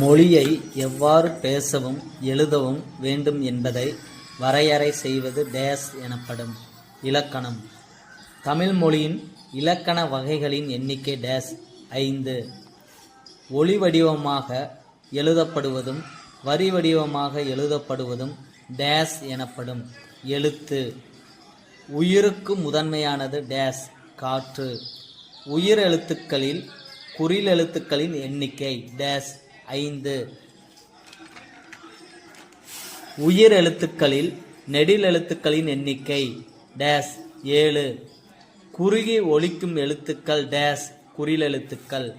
மொழியை எவ்வாறு பேசவும் எழுதவும் வேண்டும் என்பதை வரையறை செய்வது டேஸ் எனப்படும். இலக்கணம். தமிழ் மொழியின் இலக்கண வகைகளின் எண்ணிக்கை டேஸ் 5. ஒலி வடிவமாக எழுதப்படுவதும் வரி வடிவமாக எழுதப்படுவதும் டேஸ் எனப்படும். எழுத்து. உயிருக்கு முதன்மையானது டேஸ் காற்று. உயிர் எழுத்துக்களில் குறில் எழுத்துக்களின் எண்ணிக்கை டேஸ் 5. உயிர் எழுத்துக்களில் நெடில் எழுத்துக்களின் எண்ணிக்கை டேஸ் 7. குறுகி ஒலிக்கும் எழுத்துக்கள் டேஸ் குறில் எழுத்துக்கள்.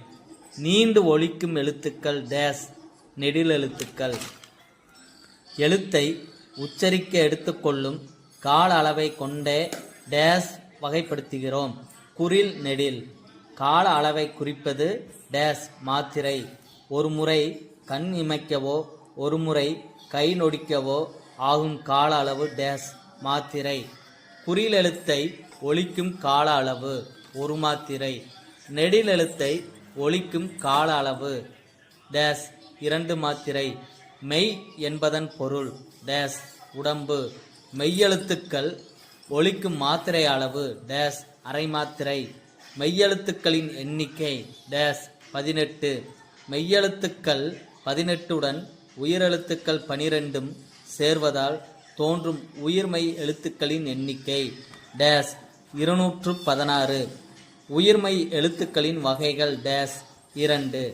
நீண்டு ஒலிக்கும் எழுத்துக்கள் டேஸ் நெடில் எழுத்துக்கள். எழுத்தை உச்சரிக்க எடுத்துக்கொள்ளும் கால அளவை கொண்டே டேஸ் வகைப்படுத்துகிறோம். குறில் நெடில். கால அளவை குறிப்பது டேஸ் மாத்திரை. ஒரு முறை கண் இமைக்கவோ ஒரு முறை கை நொடிக்கவோ ஆகும் கால அளவு டேஸ் மாத்திரை. குறில் எழுத்தை ஒலிக்கும் கால அளவு ஒரு மாத்திரை. நெடில் எழுத்தை ஒலிக்கும் கால அளவு டேஸ் 2 மாத்திரை. மெய் என்பதன் பொருள் டேஸ் உடம்பு. மெய்யெழுத்துக்கள் ஒலிக்கும் மாத்திரை அளவு டேஸ் அரை மாத்திரை. மெய்யெழுத்துக்களின் எண்ணிக்கை டேஸ் 18. மெய்யெழுத்துக்கள் 18உடன் உயிரெழுத்துக்கள் 12 சேர்வதால் தோன்றும் உயிர்மெய் எழுத்துக்களின் எண்ணிக்கை டேஸ் 216. உயிர்மெய் எழுத்துக்களின் வகைகள் டேஸ் 2.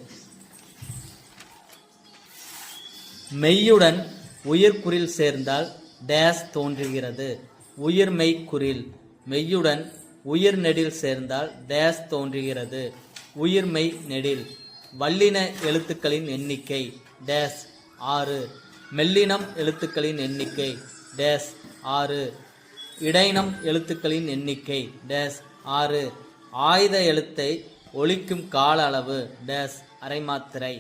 மெய்யுடன் உயிர்குறில் சேர்ந்தால் டேஸ் தோன்றுகிறது உயிர்மெய் குறில். மெய்யுடன் உயிர் நெடில் சேர்ந்தால் டேஸ் தோன்றுகிறது உயிர்மெய் நெடில். வல்லின எழுத்துக்களின் எண்ணிக்கை டேஸ் 6. மெல்லினம் எழுத்துக்களின் எண்ணிக்கை டேஸ் 6. இடையினம் எழுத்துக்களின் எண்ணிக்கை டேஸ் 6. ஆயுத எழுத்தை ஒலிக்கும் கால அளவு டேஸ் அரை மாத்திரை.